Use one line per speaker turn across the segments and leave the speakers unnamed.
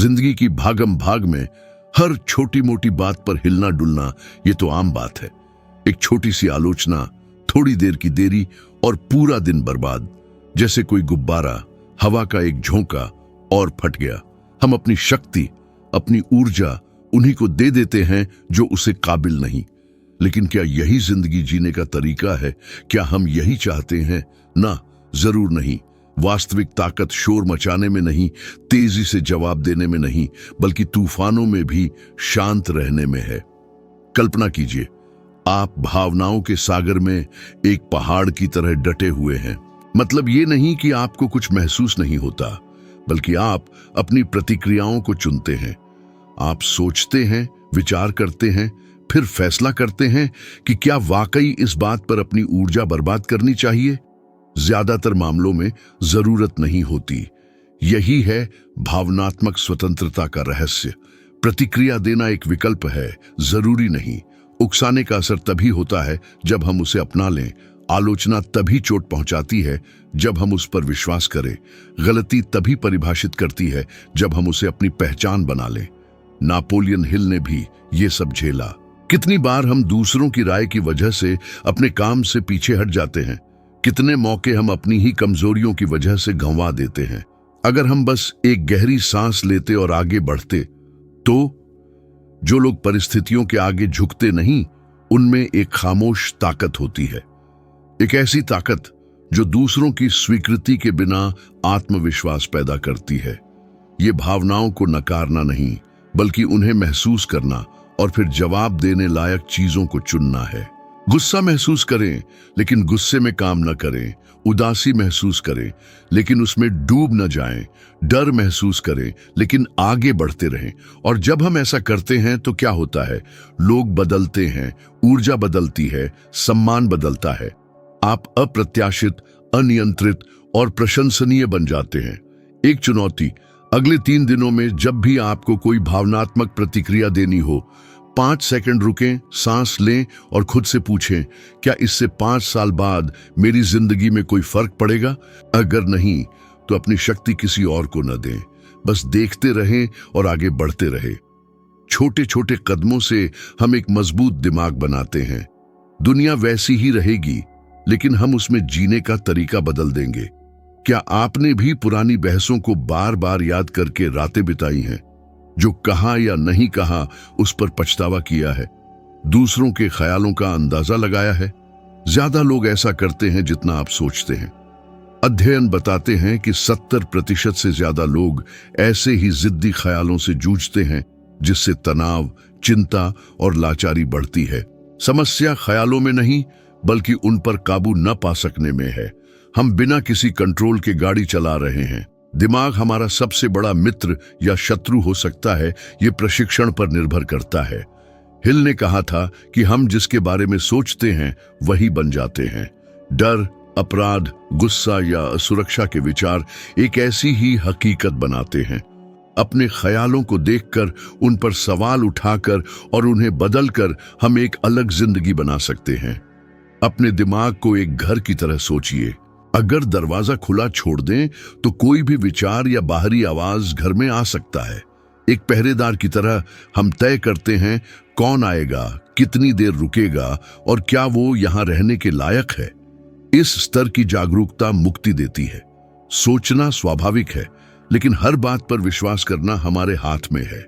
जिंदगी की भागम भाग में हर छोटी मोटी बात पर हिलना डुलना ये तो आम बात है। एक छोटी सी आलोचना, थोड़ी देर की देरी और पूरा दिन बर्बाद। जैसे कोई गुब्बारा, हवा का एक झोंका और फट गया। हम अपनी शक्ति, अपनी ऊर्जा उन्हीं को दे देते हैं जो उसे काबिल नहीं। लेकिन क्या यही जिंदगी जीने का तरीका है? क्या हम यही चाहते हैं? ना, जरूर नहीं। वास्तविक ताकत शोर मचाने में नहीं, तेजी से जवाब देने में नहीं, बल्कि तूफानों में भी शांत रहने में है। कल्पना कीजिए, आप भावनाओं के सागर में एक पहाड़ की तरह डटे हुए हैं। मतलब ये नहीं कि आपको कुछ महसूस नहीं होता, बल्कि आप अपनी प्रतिक्रियाओं को चुनते हैं। आप सोचते हैं, विचार करते हैं, फिर फैसला करते हैं कि क्या वाकई इस बात पर अपनी ऊर्जा बर्बाद करनी चाहिए। ज्यादातर मामलों में जरूरत नहीं होती। यही है भावनात्मक स्वतंत्रता का रहस्य। प्रतिक्रिया देना एक विकल्प है, जरूरी नहीं। उकसाने का असर तभी होता है जब हम उसे अपना लें। आलोचना तभी चोट पहुंचाती है जब हम उस पर विश्वास करें। गलती तभी परिभाषित करती है जब हम उसे अपनी पहचान बना लें। नापोलियन हिल ने भी ये सब झेला। कितनी बार हम दूसरों की राय की वजह से अपने काम से पीछे हट जाते हैं। कितने मौके हम अपनी ही कमजोरियों की वजह से गंवा देते हैं। अगर हम बस एक गहरी सांस लेते और आगे बढ़ते तो जो लोग परिस्थितियों के आगे झुकते नहीं, उनमें एक खामोश ताकत होती है। एक ऐसी ताकत जो दूसरों की स्वीकृति के बिना आत्मविश्वास पैदा करती है। ये भावनाओं को नकारना नहीं, बल्कि उन्हें महसूस करना और फिर जवाब देने लायक चीजों को चुनना है। गुस्सा महसूस करें, लेकिन गुस्से में काम न करें। उदासी महसूस करें, लेकिन उसमें डूब न जाएं। डर महसूस करें, लेकिन आगे बढ़ते रहें। और जब हम ऐसा करते हैं तो क्या होता है? लोग बदलते हैं, ऊर्जा बदलती है, सम्मान बदलता है। आप अप्रत्याशित, अनियंत्रित और प्रशंसनीय बन जाते हैं। एक चुनौती, अगले 3 दिनों में जब भी आपको कोई भावनात्मक प्रतिक्रिया देनी हो, 5 सेकंड रुकें, सांस लें और खुद से पूछें, क्या इससे 5 साल बाद मेरी जिंदगी में कोई फर्क पड़ेगा? अगर नहीं, तो अपनी शक्ति किसी और को न दें। बस देखते रहें और आगे बढ़ते रहें। छोटे छोटे कदमों से हम एक मजबूत दिमाग बनाते हैं। दुनिया वैसी ही रहेगी, लेकिन हम उसमें जीने का तरीका बदल देंगे। क्या आपने भी पुरानी बहसों को बार बार याद करके रातें बिताई हैं? जो कहा या नहीं कहा उस पर पछतावा किया है? दूसरों के ख्यालों का अंदाजा लगाया है? ज्यादा लोग ऐसा करते हैं जितना आप सोचते हैं। अध्ययन बताते हैं कि 70% से ज्यादा लोग ऐसे ही जिद्दी ख्यालों से जूझते हैं, जिससे तनाव, चिंता और लाचारी बढ़ती है। समस्या ख्यालों में नहीं, बल्कि उन पर काबू न पा सकने में है। हम बिना किसी कंट्रोल के गाड़ी चला रहे हैं। दिमाग हमारा सबसे बड़ा मित्र या शत्रु हो सकता है, ये प्रशिक्षण पर निर्भर करता है। हिल ने कहा था कि हम जिसके बारे में सोचते हैं वही बन जाते हैं। डर, अपराध, गुस्सा या असुरक्षा के विचार एक ऐसी ही हकीकत बनाते हैं। अपने ख्यालों को देखकर, उन पर सवाल उठाकर और उन्हें बदलकर हम एक अलग जिंदगी बना सकते हैं। अपने दिमाग को एक घर की तरह सोचिए। अगर दरवाजा खुला छोड़ दें तो कोई भी विचार या बाहरी आवाज घर में आ सकता है। एक पहरेदार की तरह हम तय करते हैं कौन आएगा, कितनी देर रुकेगा और क्या वो यहां रहने के लायक है। इस स्तर की जागरूकता मुक्ति देती है। सोचना स्वाभाविक है, लेकिन हर बात पर विश्वास करना हमारे हाथ में है।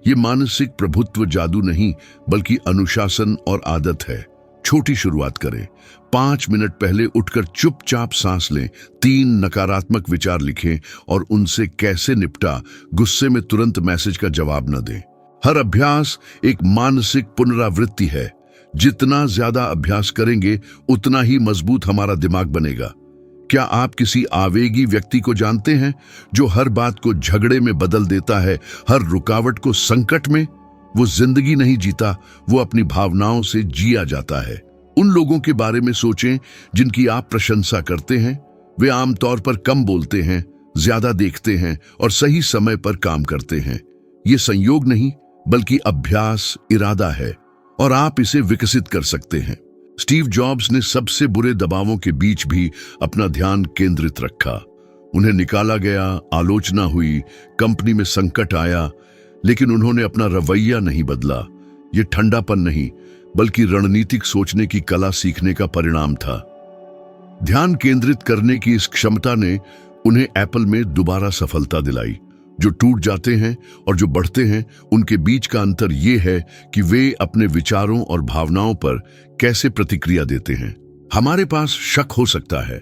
ये मानसिक प्रभुत्व जादू नहीं, बल्कि अनुशासन और आदत है। छोटी शुरुआत करें। 5 मिनट पहले उठकर चुपचाप सांस लें। 3 नकारात्मक विचार लिखें और उनसे कैसे निपटा। गुस्से में तुरंत मैसेज का जवाब न दें। हर अभ्यास एक मानसिक पुनरावृत्ति है। जितना ज्यादा अभ्यास करेंगे, उतना ही मजबूत हमारा दिमाग बनेगा। क्या आप किसी आवेगी व्यक्ति को जानते हैं जो हर बात को झगड़े में बदल देता है, हर रुकावट को संकट में? वो जिंदगी नहीं जीता, वो अपनी भावनाओं से जिया जाता है। उन लोगों के बारे में सोचें जिनकी आप प्रशंसा करते हैं। वे आमतौर पर कम बोलते हैं, ज्यादा देखते हैं और सही समय पर काम करते हैं। ये संयोग नहीं, बल्कि अभ्यास, इरादा है और आप इसे विकसित कर सकते हैं। स्टीव जॉब्स ने सबसे बुरे दबावों के बीच भी अपना ध्यान केंद्रित रखा। उन्हें निकाला गया, आलोचना हुई, कंपनी में संकट आया, लेकिन उन्होंने अपना रवैया नहीं बदला। ये ठंडापन नहीं, बल्कि रणनीतिक सोचने की कला सीखने का परिणाम था। ध्यान केंद्रित करने की इस क्षमता ने उन्हें एप्पल में दोबारा सफलता दिलाई। जो टूट जाते हैं और जो बढ़ते हैं, उनके बीच का अंतर यह है कि वे अपने विचारों और भावनाओं पर कैसे प्रतिक्रिया देते हैं। हमारे पास शक हो सकता है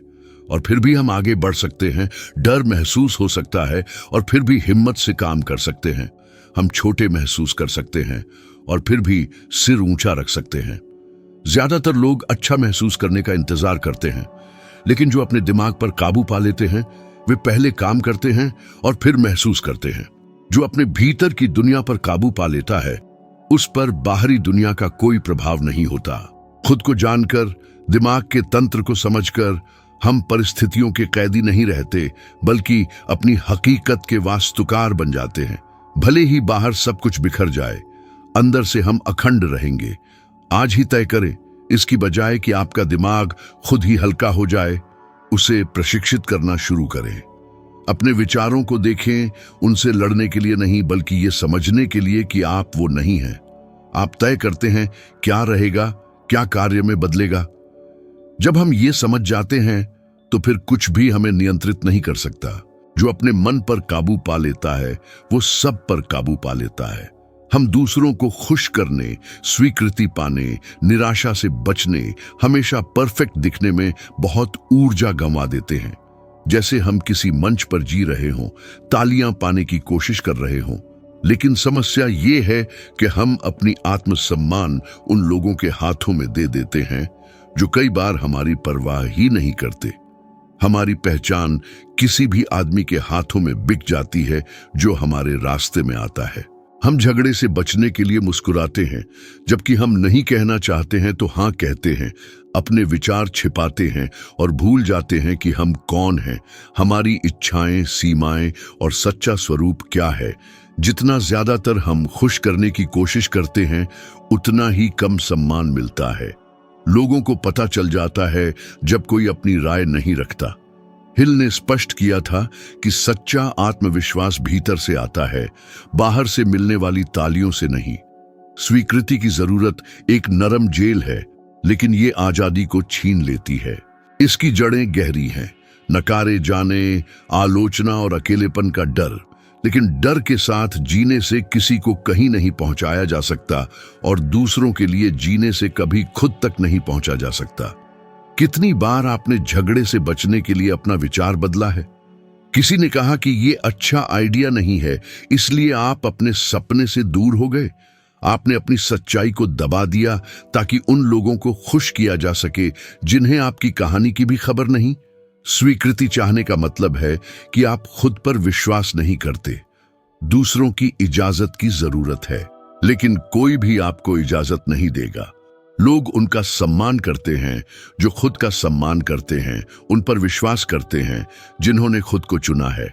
और फिर भी हम आगे बढ़ सकते हैं। डर महसूस हो सकता है और फिर भी हिम्मत से काम कर सकते हैं। हम छोटे महसूस कर सकते हैं और फिर भी सिर ऊंचा रख सकते हैं। ज्यादातर लोग अच्छा महसूस करने का इंतजार करते हैं, लेकिन जो अपने दिमाग पर काबू पा लेते हैं, वे पहले काम करते हैं और फिर महसूस करते हैं। जो अपने भीतर की दुनिया पर काबू पा लेता है, उस पर बाहरी दुनिया का कोई प्रभाव नहीं होता। खुद को जानकर, दिमाग के तंत्र को समझकर हम परिस्थितियों के कैदी नहीं रहते, बल्कि अपनी हकीकत के वास्तुकार बन जाते हैं। भले ही बाहर सब कुछ बिखर जाए, अंदर से हम अखंड रहेंगे। आज ही तय करें, इसकी बजाय कि आपका दिमाग खुद ही हल्का हो जाए, उसे प्रशिक्षित करना शुरू करें। अपने विचारों को देखें, उनसे लड़ने के लिए नहीं, बल्कि ये समझने के लिए कि आप वो नहीं हैं। आप तय करते हैं क्या रहेगा, क्या कार्य में बदलेगा। जब हम ये समझ जाते हैं, तो फिर कुछ भी हमें नियंत्रित नहीं कर सकता। जो अपने मन पर काबू पा लेता है, वो सब पर काबू पा लेता है। हम दूसरों को खुश करने, स्वीकृति पाने, निराशा से बचने, हमेशा परफेक्ट दिखने में बहुत ऊर्जा गंवा देते हैं। जैसे हम किसी मंच पर जी रहे हों, तालियां पाने की कोशिश कर रहे हों। लेकिन समस्या ये है कि हम अपनी आत्मसम्मान उन लोगों के हाथों में दे देते हैं जो कई बार हमारी परवाह ही नहीं करते। हमारी पहचान किसी भी आदमी के हाथों में बिक जाती है जो हमारे रास्ते में आता है। हम झगड़े से बचने के लिए मुस्कुराते हैं, जबकि हम नहीं कहना चाहते हैं तो हाँ कहते हैं। अपने विचार छिपाते हैं और भूल जाते हैं कि हम कौन हैं, हमारी इच्छाएं, सीमाएं और सच्चा स्वरूप क्या है। जितना ज्यादातर हम खुश करने की कोशिश करते हैं, उतना ही कम सम्मान मिलता है। लोगों को पता चल जाता है जब कोई अपनी राय नहीं रखता। हिल ने स्पष्ट किया था कि सच्चा आत्मविश्वास भीतर से आता है, बाहर से मिलने वाली तालियों से नहीं। स्वीकृति की जरूरत एक नरम जेल है, लेकिन ये आजादी को छीन लेती है। इसकी जड़ें गहरी हैं, नकारे जाने, आलोचना और अकेलेपन का डर। लेकिन डर के साथ जीने से किसी को कहीं नहीं पहुंचाया जा सकता, और दूसरों के लिए जीने से कभी खुद तक नहीं पहुंचा जा सकता। कितनी बार आपने झगड़े से बचने के लिए अपना विचार बदला है? किसी ने कहा कि ये अच्छा आइडिया नहीं है, इसलिए आप अपने सपने से दूर हो गए। आपने अपनी सच्चाई को दबा दिया ताकि उन लोगों को खुश किया जा सके जिन्हें आपकी कहानी की भी खबर नहीं। स्वीकृति चाहने का मतलब है कि आप खुद पर विश्वास नहीं करते। दूसरों की इजाजत की जरूरत है, लेकिन कोई भी आपको इजाजत नहीं देगा। लोग उनका सम्मान करते हैं जो खुद का सम्मान करते हैं, उन पर विश्वास करते हैं जिन्होंने खुद को चुना है।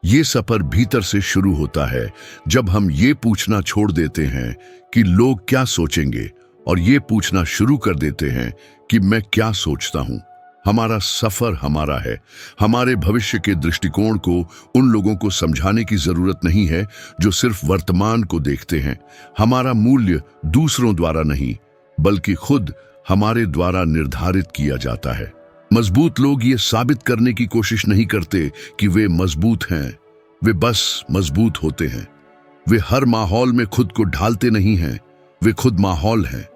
ये सफर भीतर से शुरू होता है जब हम ये पूछना छोड़ देते हैं कि लोग क्या सोचेंगे, और ये पूछना शुरू कर देते हैं कि मैं क्या सोचता हूं। हमारा सफर हमारा है। हमारे भविष्य के दृष्टिकोण को उन लोगों को समझाने की जरूरत नहीं है जो सिर्फ वर्तमान को देखते हैं। हमारा मूल्य दूसरों द्वारा नहीं, बल्कि खुद हमारे द्वारा निर्धारित किया जाता है। मजबूत लोग ये साबित करने की कोशिश नहीं करते कि वे मजबूत हैं, वे बस मजबूत होते हैं। वे हर माहौल में खुद को ढालते नहीं हैं, वे खुद माहौल हैं।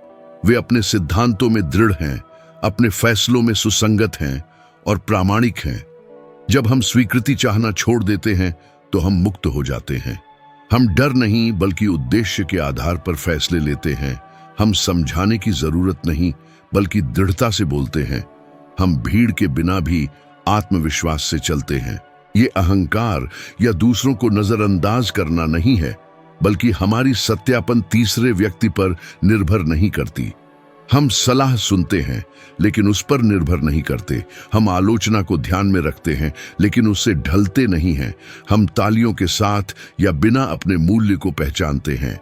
वे अपने सिद्धांतों में दृढ़ हैं, अपने फैसलों में सुसंगत हैं और प्रामाणिक हैं। जब हम स्वीकृति चाहना छोड़ देते हैं तो हम मुक्त हो जाते हैं। हम डर नहीं बल्कि उद्देश्य के आधार पर फैसले लेते हैं। हम समझाने की जरूरत नहीं बल्कि दृढ़ता से बोलते हैं। हम भीड़ के बिना भी आत्मविश्वास से चलते हैं। ये अहंकार या दूसरों को नजरअंदाज करना नहीं है, बल्कि हमारी सत्यापन तीसरे व्यक्ति पर निर्भर नहीं करती। हम सलाह सुनते हैं लेकिन उस पर निर्भर नहीं करते। हम आलोचना को ध्यान में रखते हैं लेकिन उससे ढलते नहीं हैं। हम तालियों के साथ या बिना अपने मूल्य को पहचानते हैं।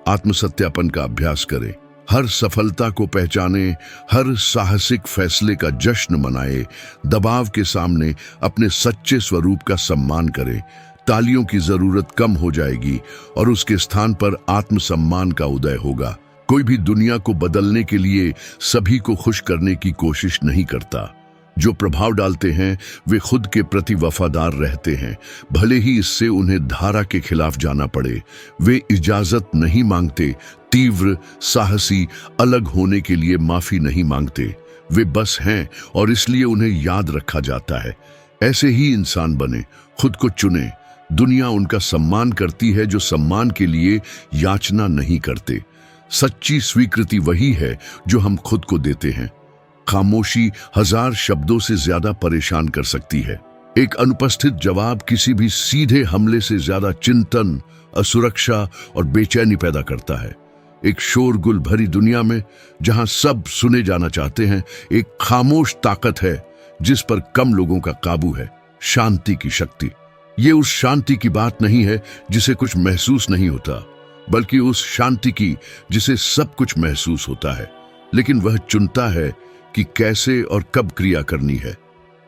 आत्मसत्यापन का अभ्यास करें। हर सफलता को पहचाने, हर साहसिक फैसले का जश्न मनाए, दबाव के सामने अपने सच्चे स्वरूप का सम्मान करे। तालियों की जरूरत कम हो जाएगी और उसके स्थान पर आत्मसम्मान का उदय होगा। कोई भी दुनिया को बदलने के लिए सभी को खुश करने की कोशिश नहीं करता। जो प्रभाव डालते हैं वे खुद के प्रति वफादार रहते हैं, भले ही इससे उन्हें धारा के खिलाफ जाना पड़े। वे इजाजत नहीं मांगते, तीव्र, साहसी, अलग होने के लिए माफी नहीं मांगते। वे बस हैं और इसलिए उन्हें याद रखा जाता है। ऐसे ही इंसान बने, खुद को चुने। दुनिया उनका सम्मान करती है जो सम्मान के लिए याचना नहीं करते। सच्ची स्वीकृति वही है जो हम खुद को देते हैं। खामोशी हजार शब्दों से ज्यादा परेशान कर सकती है। एक अनुपस्थित जवाब किसी भी सीधे हमले से ज्यादा चिंतन, असुरक्षा और बेचैनी पैदा करता है। एक शोरगुल भरी दुनिया में जहां सब सुने जाना चाहते हैं, एक खामोश ताकत है जिस पर कम लोगों का काबू है, शांति की शक्ति। ये उस शांति की बात नहीं है जिसे कुछ महसूस नहीं होता, बल्कि उस शांति की जिसे सब कुछ महसूस होता है, लेकिन वह चुनता है कि कैसे और कब क्रिया करनी है।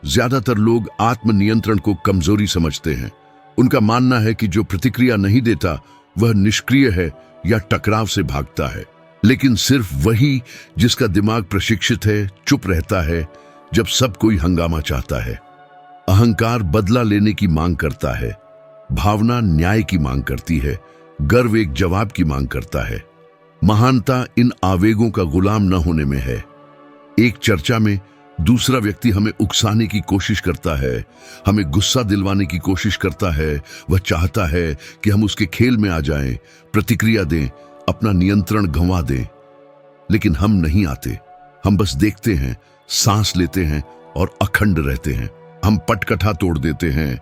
ज्यादातर लोग आत्मनियंत्रण को कमजोरी समझते हैं। उनका मानना है कि जो प्रतिक्रिया नहीं देता वह निष्क्रिय है या टकराव से भागता है। लेकिन सिर्फ वही जिसका दिमाग प्रशिक्षित है चुप रहता है जब सब कोई हंगामा चाहता है। अहंकार बदला लेने की मांग करता है, भावना न्याय की मांग करती है, गर्व एक जवाब की मांग करता है। महानता इन आवेगों का गुलाम न होने में है। एक चर्चा में दूसरा व्यक्ति हमें उकसाने की कोशिश करता है, हमें गुस्सा दिलवाने की कोशिश करता है। वह चाहता है कि हम उसके खेल में आ जाएं, प्रतिक्रिया दें, अपना नियंत्रण गंवा दें। लेकिन हम नहीं आते, हम बस देखते हैं, सांस लेते हैं और अखंड रहते हैं। हम पटकथा तोड़ देते हैं,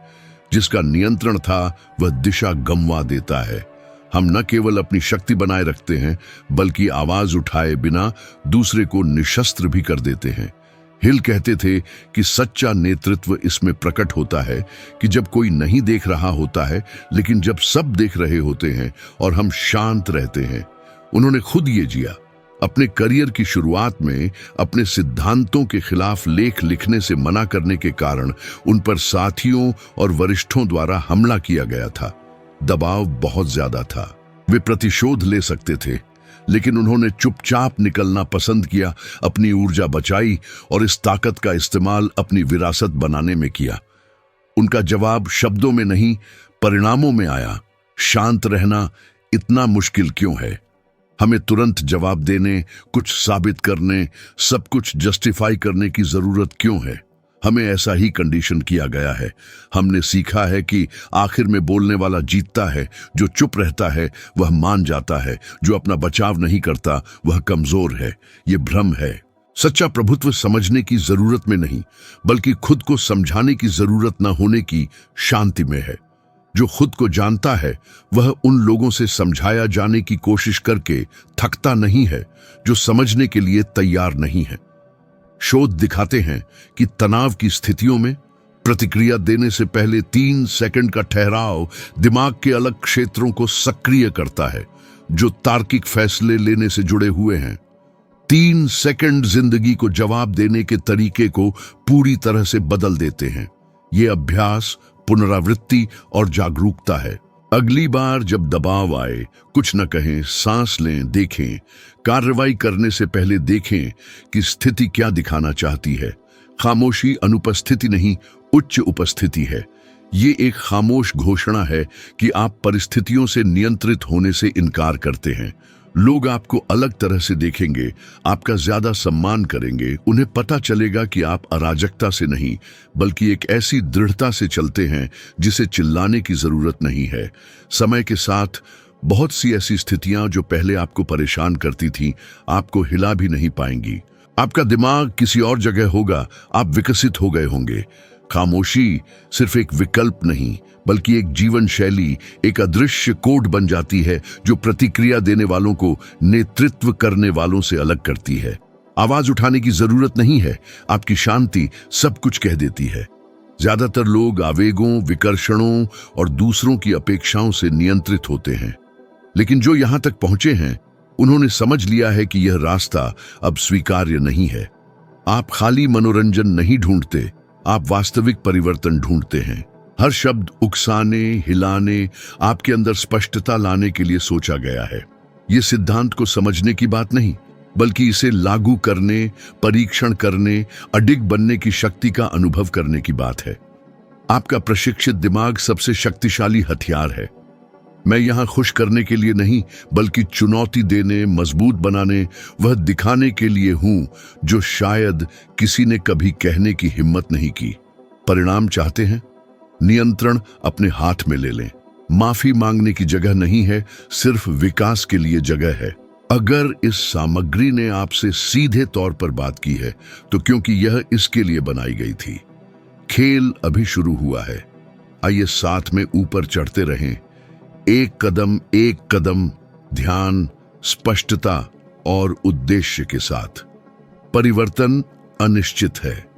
जिसका नियंत्रण था वह दिशा गंवा देता है। हम न केवल अपनी शक्ति बनाए रखते हैं, बल्कि आवाज उठाए बिना दूसरे को निशस्त्र भी कर देते हैं। हिल कहते थे कि सच्चा नेतृत्व इसमें प्रकट होता है कि जब कोई नहीं देख रहा होता है, लेकिन जब सब देख रहे होते हैं और हम शांत रहते हैं। उन्होंने खुद ये जिया। अपने करियर की शुरुआत में अपने सिद्धांतों के खिलाफ लेख लिखने से मना करने के कारण उन पर साथियों और वरिष्ठों द्वारा हमला किया गया था। दबाव बहुत ज्यादा था। वे प्रतिशोध ले सकते थे, लेकिन उन्होंने चुपचाप निकलना पसंद किया, अपनी ऊर्जा बचाई और इस ताकत का इस्तेमाल अपनी विरासत बनाने में किया। उनका जवाब शब्दों में नहीं, परिणामों में आया। शांत रहना इतना मुश्किल क्यों है? हमें तुरंत जवाब देने, कुछ साबित करने, सब कुछ जस्टिफाई करने की जरूरत क्यों है? हमें ऐसा ही कंडीशन किया गया है। हमने सीखा है कि आखिर में बोलने वाला जीतता है, जो चुप रहता है वह मान जाता है, जो अपना बचाव नहीं करता वह कमजोर है। ये भ्रम है। सच्चा प्रभुत्व समझने की जरूरत में नहीं, बल्कि खुद को समझाने की जरूरत न होने की शांति में है। जो खुद को जानता है वह उन लोगों से समझाया जाने की कोशिश करके थकता नहीं है जो समझने के लिए तैयार नहीं है। शोध दिखाते हैं कि तनाव की स्थितियों में प्रतिक्रिया देने से पहले 3 सेकंड का ठहराव दिमाग के अलग क्षेत्रों को सक्रिय करता है जो तार्किक फैसले लेने से जुड़े हुए हैं। 3 सेकंड जिंदगी को जवाब देने के तरीके को पूरी तरह से बदल देते हैं। ये अभ्यास, पुनरावृत्ति और जागरूकता है। अगली बार जब दबाव आए, कुछ न कहें, सांस लें, देखें। कार्रवाई करने से पहले देखें कि स्थिति क्या दिखाना चाहती है। खामोशी अनुपस्थिति नहीं, उच्च उपस्थिति है। ये एक खामोश घोषणा है कि आप परिस्थितियों से नियंत्रित होने से इनकार करते हैं। लोग आपको अलग तरह से देखेंगे, आपका ज्यादा सम्मान करेंगे। उन्हें पता चलेगा कि आप अराजकता से नहीं, बल्कि एक ऐसी दृढ़ता से चलते हैं जिसे चिल्लाने की जरूरत नहीं है। समय के साथ बहुत सी ऐसी स्थितियां जो पहले आपको परेशान करती थीं, आपको हिला भी नहीं पाएंगी। आपका दिमाग किसी और जगह होगा, आप विकसित हो गए होंगे। खामोशी सिर्फ एक विकल्प नहीं, बल्कि एक जीवन शैली, एक अदृश्य कोड बन जाती है जो प्रतिक्रिया देने वालों को नेतृत्व करने वालों से अलग करती है। आवाज उठाने की जरूरत नहीं है, आपकी शांति सब कुछ कह देती है। ज्यादातर लोग आवेगों, विकर्षणों और दूसरों की अपेक्षाओं से नियंत्रित होते हैं, लेकिन जो यहां तक पहुंचे हैं उन्होंने समझ लिया है कि यह रास्ता अब स्वीकार्य नहीं है। आप खाली मनोरंजन नहीं ढूंढते, आप वास्तविक परिवर्तन ढूंढते हैं। हर शब्द उकसाने, हिलाने, आपके अंदर स्पष्टता लाने के लिए सोचा गया है। यह सिद्धांत को समझने की बात नहीं, बल्कि इसे लागू करने, परीक्षण करने, अडिग बनने की शक्ति का अनुभव करने की बात है। आपका प्रशिक्षित दिमाग सबसे शक्तिशाली हथियार है। मैं यहां खुश करने के लिए नहीं, बल्कि चुनौती देने, मजबूत बनाने, वह दिखाने के लिए हूं जो शायद किसी ने कभी कहने की हिम्मत नहीं की। परिणाम चाहते हैं? नियंत्रण अपने हाथ में ले लें। माफी मांगने की जगह नहीं है, सिर्फ विकास के लिए जगह है। अगर इस सामग्री ने आपसे सीधे तौर पर बात की है, तो क्योंकि यह इसके लिए बनाई गई थी। खेल अभी शुरू हुआ है। आइए साथ में ऊपर चढ़ते रहें, एक कदम, ध्यान, स्पष्टता और उद्देश्य के साथ। परिवर्तन अनिश्चित है,